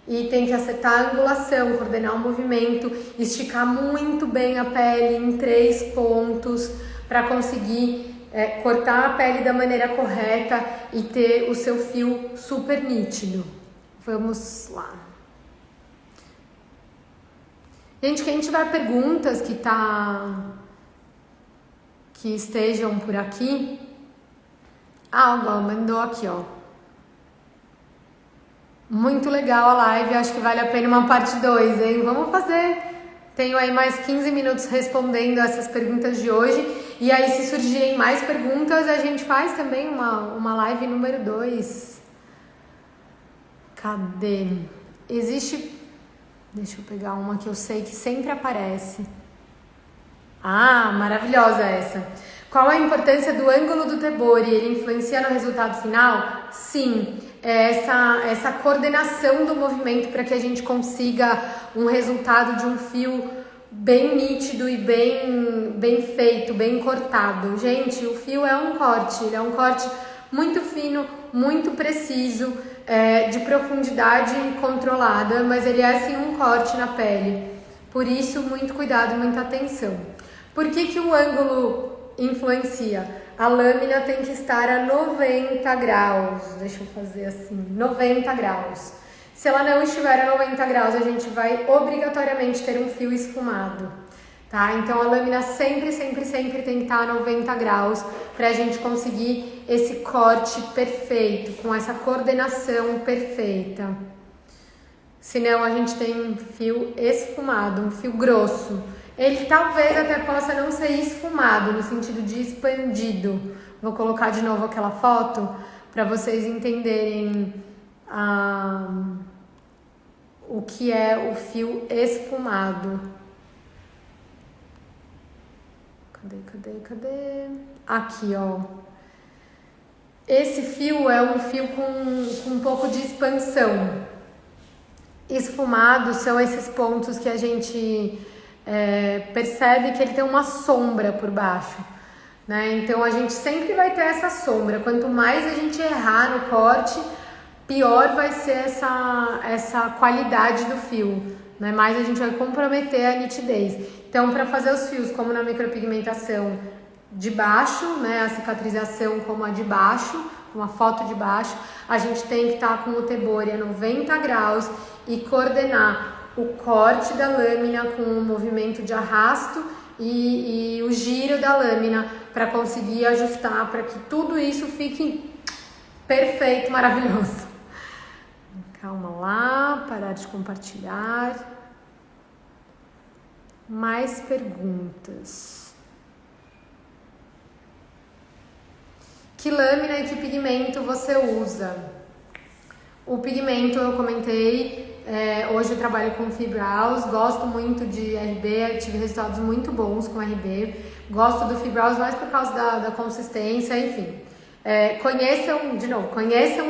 E tem que acertar a angulação, coordenar o movimento, esticar muito bem a pele em 3 pontos para conseguir cortar a pele da maneira correta e ter o seu fio super nítido. Vamos lá. Gente, quem tiver perguntas que estejam por aqui, mandou aqui, ó. Muito legal a live, acho que vale a pena uma parte 2, hein? Vamos fazer. Tenho aí mais 15 minutos respondendo essas perguntas de hoje. E aí, se surgirem mais perguntas, a gente faz também uma live número 2. Cadê? Deixa eu pegar uma que eu sei que sempre aparece. Maravilhosa essa. Qual a importância do ângulo do Tebori? Ele influencia no resultado final? Sim. Essa coordenação do movimento para que a gente consiga um resultado de um fio bem nítido e bem feito, bem cortado. Gente, o fio é um corte, ele é um corte muito fino, muito preciso, de profundidade controlada, mas ele é sim um corte na pele. Por isso, muito cuidado, muita atenção. Por que o ângulo influencia? A lâmina tem que estar a 90 graus, deixa eu fazer assim, 90 graus. Se ela não estiver a 90 graus, a gente vai obrigatoriamente ter um fio esfumado, tá? Então, a lâmina sempre tem que estar a 90 graus para a gente conseguir esse corte perfeito, com essa coordenação perfeita. Senão, a gente tem um fio esfumado, um fio grosso. Ele talvez até possa não ser esfumado, no sentido de expandido. Vou colocar de novo aquela foto para vocês entenderem o que é o fio esfumado. Cadê? Aqui, ó. Esse fio é um fio com um pouco de expansão. Esfumado são esses pontos que a gente percebe que ele tem uma sombra por baixo, né? Então a gente sempre vai ter essa sombra. Quanto mais a gente errar no corte, pior vai ser essa qualidade do fio, né? Mais a gente vai comprometer a nitidez. Então, para fazer os fios, como na micropigmentação de baixo, né? A cicatrização como a de baixo, uma foto de baixo, a gente tem que estar com o Tebori a 90 graus e coordenar o corte da lâmina com o movimento de arrasto e o giro da lâmina para conseguir ajustar, para que tudo isso fique perfeito, maravilhoso. Calma lá, parar de compartilhar. Mais perguntas. Que lâmina e que pigmento você usa? O pigmento eu comentei. Hoje eu trabalho com Fibrows, gosto muito de RB, tive resultados muito bons com RB, gosto do Fibrows mais por causa da consistência, enfim. Conheçam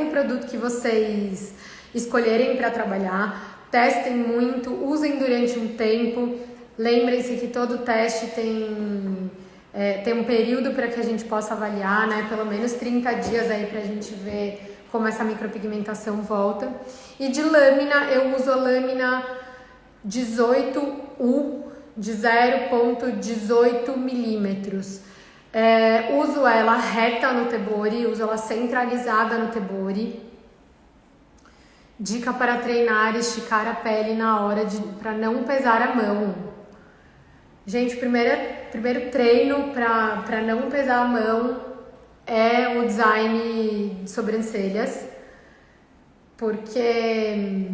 o produto que vocês escolherem para trabalhar, testem muito, usem durante um tempo. Lembrem-se que todo teste tem um período para que a gente possa avaliar, né? Pelo menos 30 dias aí para a gente ver como essa micropigmentação volta. E de lâmina, eu uso a lâmina 18U de 0,18 milímetros. Uso ela reta no tebori, uso ela centralizada no tebori. Dica para treinar, esticar a pele na hora para não pesar a mão. Gente, primeiro treino para não pesar a mão é o design de sobrancelhas, porque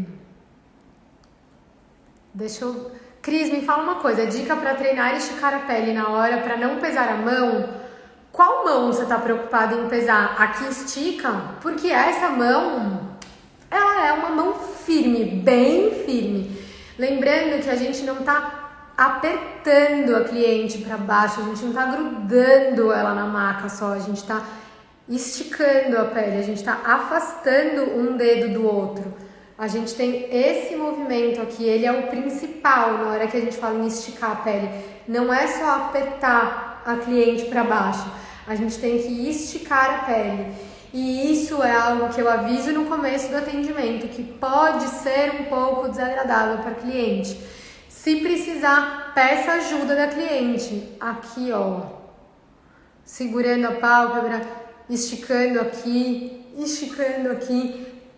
Cris, me fala uma coisa, dica para treinar e esticar a pele na hora para não pesar a mão. Qual mão você está preocupado em pesar? A que estica? Porque essa mão, ela é uma mão firme, bem firme. Lembrando que a gente não está apertando a cliente para baixo, a gente não está grudando ela na maca só, a gente está esticando a pele, a gente está afastando um dedo do outro. A gente tem esse movimento aqui, ele é o principal na hora que a gente fala em esticar a pele. Não é só apertar a cliente para baixo, a gente tem que esticar a pele. E isso é algo que eu aviso no começo do atendimento, que pode ser um pouco desagradável para a cliente. Se precisar, peça ajuda da cliente. Aqui, ó, segurando a pálpebra, esticando aqui.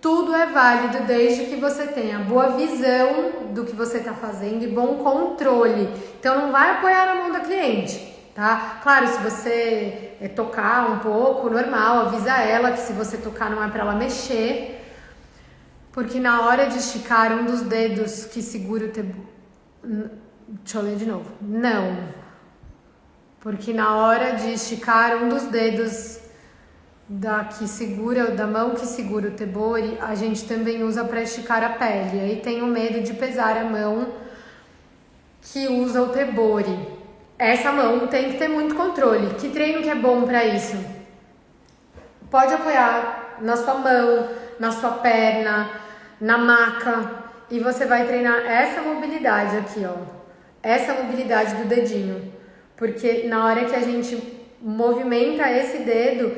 Tudo é válido desde que você tenha boa visão do que você está fazendo e bom controle. Então não vai apoiar a mão da cliente, tá? Claro, se você tocar um pouco, normal, avisa ela que se você tocar não é para ela mexer, porque na hora de esticar um dos dedos que segura o Deixa eu ler de novo. Não. Porque na hora de esticar um dos dedos da mão que segura o tebori, a gente também usa para esticar a pele. Aí tenho medo de pesar a mão que usa o tebori. Essa mão tem que ter muito controle. Que treino que é bom para isso? Pode apoiar na sua mão, na sua perna, na maca, e você vai treinar essa mobilidade aqui, ó. Essa mobilidade do dedinho. Porque na hora que a gente movimenta esse dedo,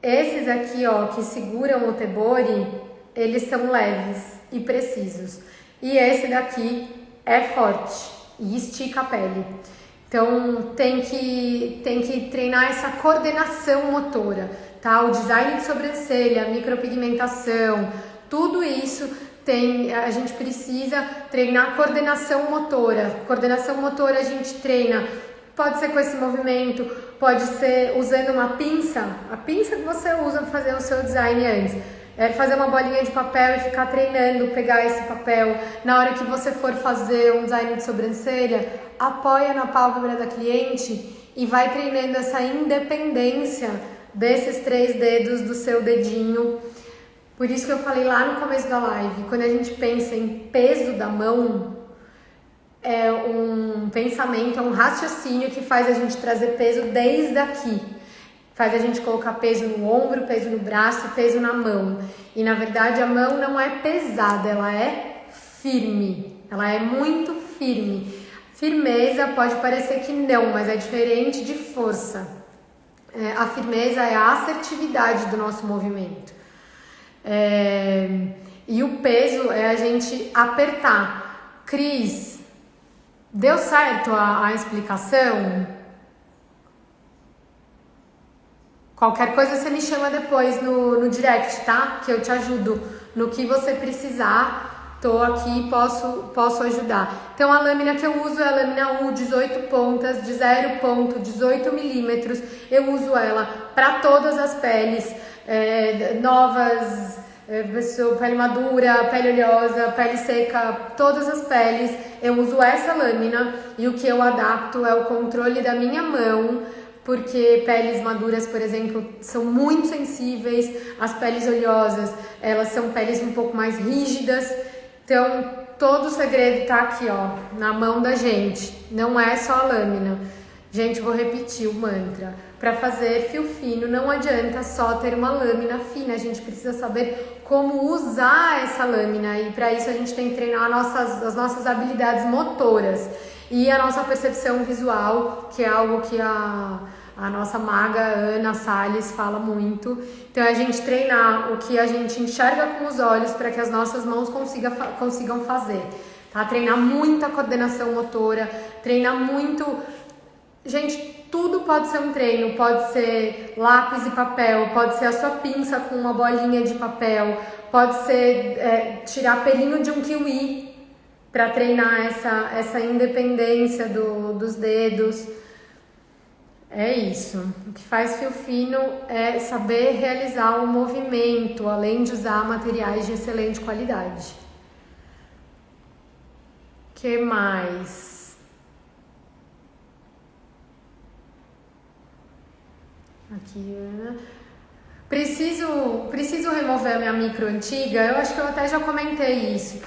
esses aqui, ó, que seguram o tebori, eles são leves e precisos. E esse daqui é forte e estica a pele. Então tem que treinar essa coordenação motora, tá? O design de sobrancelha, a micropigmentação, tudo isso a gente precisa treinar coordenação motora. Coordenação motora a gente treina, pode ser com esse movimento, pode ser usando uma pinça, a pinça que você usa para fazer o seu design antes. Fazer uma bolinha de papel e ficar treinando, pegar esse papel. Na hora que você for fazer um design de sobrancelha, apoia na pálpebra da cliente e vai treinando essa independência desses 3 dedos do seu dedinho. Por isso que eu falei lá no começo da live, quando a gente pensa em peso da mão, é um pensamento, é um raciocínio que faz a gente trazer peso desde aqui. Faz a gente colocar peso no ombro, peso no braço, peso na mão. E na verdade a mão não é pesada, ela é firme. Ela é muito firme. Firmeza pode parecer que não, mas é diferente de força. A firmeza é a assertividade do nosso movimento. E o peso é a gente apertar. Cris, deu certo a explicação? Qualquer coisa você me chama depois no direct, tá? Que eu te ajudo no que você precisar. Tô aqui, posso ajudar. Então a lâmina que eu uso é a lâmina U 18 pontas de 0,18 milímetros. Eu uso ela para todas as peles, novas, pele madura, pele oleosa, pele seca, todas as peles. Eu uso essa lâmina e o que eu adapto é o controle da minha mão, porque peles maduras, por exemplo, são muito sensíveis, as peles oleosas, elas são peles um pouco mais rígidas, então todo o segredo tá aqui, ó, na mão da gente, não é só a lâmina. Gente, vou repetir o mantra. para fazer fio fino, não adianta só ter uma lâmina fina, a gente precisa saber como usar essa lâmina e para isso a gente tem que treinar as nossas habilidades motoras e a nossa percepção visual, que é algo que a nossa maga Ana Salles fala muito. Então a gente treinar o que a gente enxerga com os olhos para que as nossas mãos consigam fazer, tá? Treinar muita coordenação motora, treinar muito... Gente, tudo pode ser um treino, pode ser lápis e papel, pode ser a sua pinça com uma bolinha de papel, pode ser tirar pelinho de um kiwi para treinar essa independência dos dedos. É isso. O que faz fio fino é saber realizar o movimento, além de usar materiais de excelente qualidade. O que mais? Aqui, né? Preciso remover a minha micro antiga. Eu acho que eu até já comentei isso.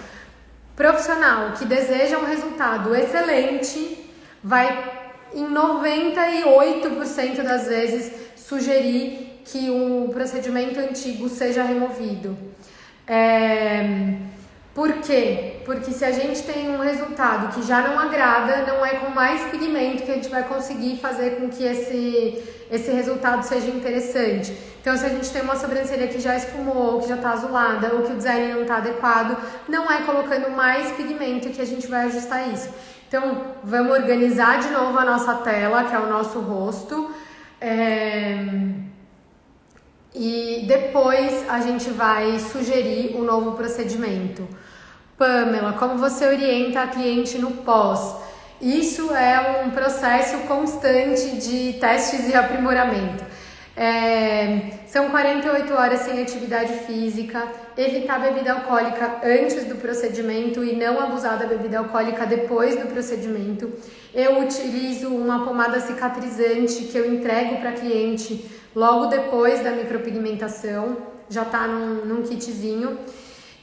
Profissional que deseja um resultado excelente vai, em 98% das vezes, sugerir que o procedimento antigo seja removido. Por quê? Porque se a gente tem um resultado que já não agrada, não é com mais pigmento que a gente vai conseguir fazer com que esse resultado seja interessante. Então, se a gente tem uma sobrancelha que já esfumou, ou que já está azulada, ou que o design não está adequado, não é colocando mais pigmento que a gente vai ajustar isso. Então, vamos organizar de novo a nossa tela, que é o nosso rosto. E depois a gente vai sugerir um novo procedimento. Pamela, como você orienta a cliente no pós? Isso é um processo constante de testes e aprimoramento. São 48 horas sem atividade física, evitar bebida alcoólica antes do procedimento e não abusar da bebida alcoólica depois do procedimento. Eu utilizo uma pomada cicatrizante que eu entrego para a cliente logo depois da micropigmentação, já está num kitzinho.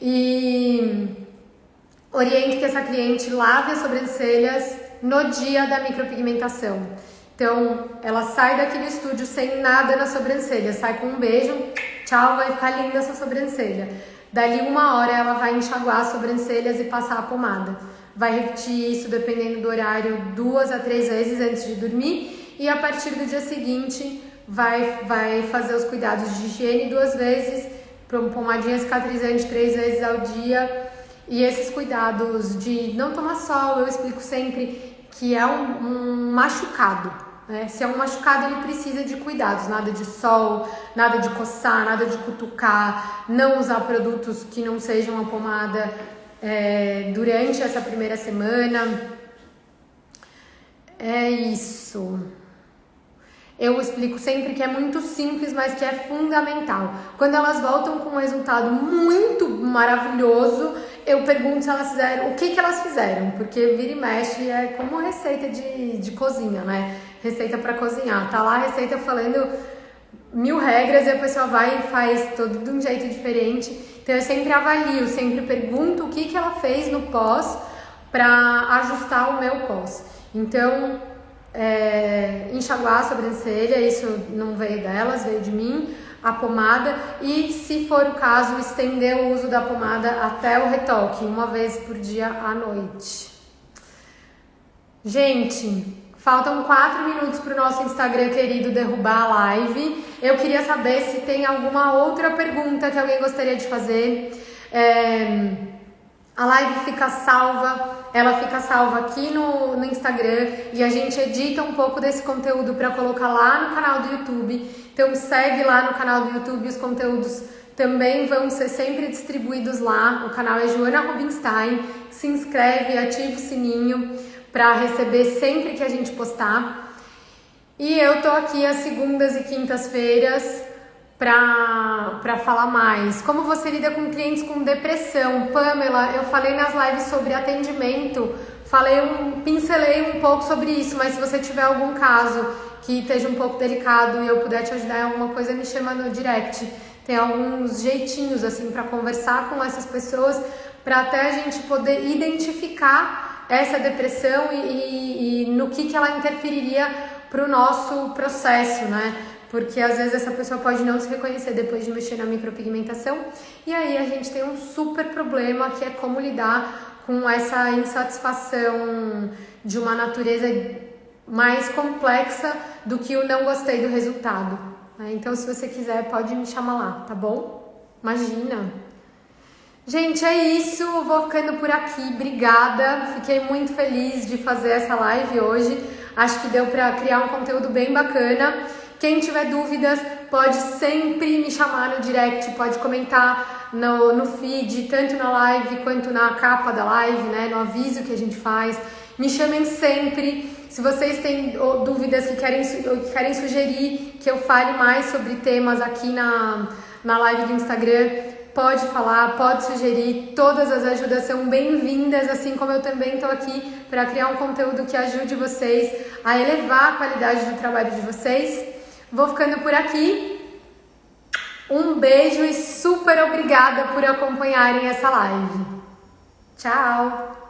E oriento que essa cliente lave as sobrancelhas no dia da micropigmentação. Então, ela sai daqui do estúdio sem nada na sobrancelha, sai com um beijo, tchau, vai ficar linda essa sobrancelha. Dali 1 hora ela vai enxaguar as sobrancelhas e passar a pomada. Vai repetir isso dependendo do horário 2 a 3 vezes antes de dormir e a partir do dia seguinte vai fazer os cuidados de higiene 2 vezes, pomadinha cicatrizante 3 vezes ao dia. E esses cuidados de não tomar sol, eu explico sempre que é um machucado, né? Se é um machucado, ele precisa de cuidados, nada de sol, nada de coçar, nada de cutucar, não usar produtos que não sejam a pomada durante essa primeira semana. É isso. Eu explico sempre que é muito simples, mas que é fundamental. Quando elas voltam com um resultado muito maravilhoso, eu pergunto se elas fizeram, o que elas fizeram, porque vira e mexe é como receita de cozinha, né? Receita para cozinhar. Tá lá a receita falando 1000 regras e a pessoa vai e faz tudo de um jeito diferente. Então eu sempre avalio, sempre pergunto o que ela fez no pós para ajustar o meu pós. Então, enxaguar a sobrancelha, isso não veio delas, veio de mim, a pomada e, se for o caso, estender o uso da pomada até o retoque, 1 vez por dia à noite. Gente, faltam 4 minutos para o nosso Instagram querido derrubar a live. Eu queria saber se tem alguma outra pergunta que alguém gostaria de fazer. A live fica salva, ela fica salva aqui no Instagram e a gente edita um pouco desse conteúdo para colocar lá no canal do YouTube. Então segue lá no canal do YouTube, os conteúdos também vão ser sempre distribuídos lá. O canal é Joana Rubinstein, se inscreve, ativa o sininho para receber sempre que a gente postar. E eu tô aqui às segundas e quintas-feiras para falar mais. Como você lida com clientes com depressão? Pamela, eu falei nas lives sobre atendimento, pincelei um pouco sobre isso, mas se você tiver algum caso que esteja um pouco delicado e eu puder te ajudar em alguma coisa, me chama no direct. Tem alguns jeitinhos assim para conversar com essas pessoas, para até a gente poder identificar essa depressão e no que ela interferiria pro nosso processo, né? Porque às vezes essa pessoa pode não se reconhecer depois de mexer na micropigmentação, e aí a gente tem um super problema que é como lidar com essa insatisfação de uma natureza mais complexa do que o não gostei do resultado, né? Então, se você quiser, pode me chamar lá, tá bom? Imagina! Gente, é isso, vou ficando por aqui, obrigada, fiquei muito feliz de fazer essa live hoje, acho que deu pra criar um conteúdo bem bacana. Quem tiver dúvidas, pode sempre me chamar no direct, pode comentar no feed, tanto na live quanto na capa da live, né, no aviso que a gente faz. Me chamem sempre. Se vocês têm dúvidas que querem sugerir que eu fale mais sobre temas aqui na live do Instagram, pode falar, pode sugerir. Todas as ajudas são bem-vindas, assim como eu também estou aqui para criar um conteúdo que ajude vocês a elevar a qualidade do trabalho de vocês. Vou ficando por aqui. Um beijo e super obrigada por acompanharem essa live. Tchau!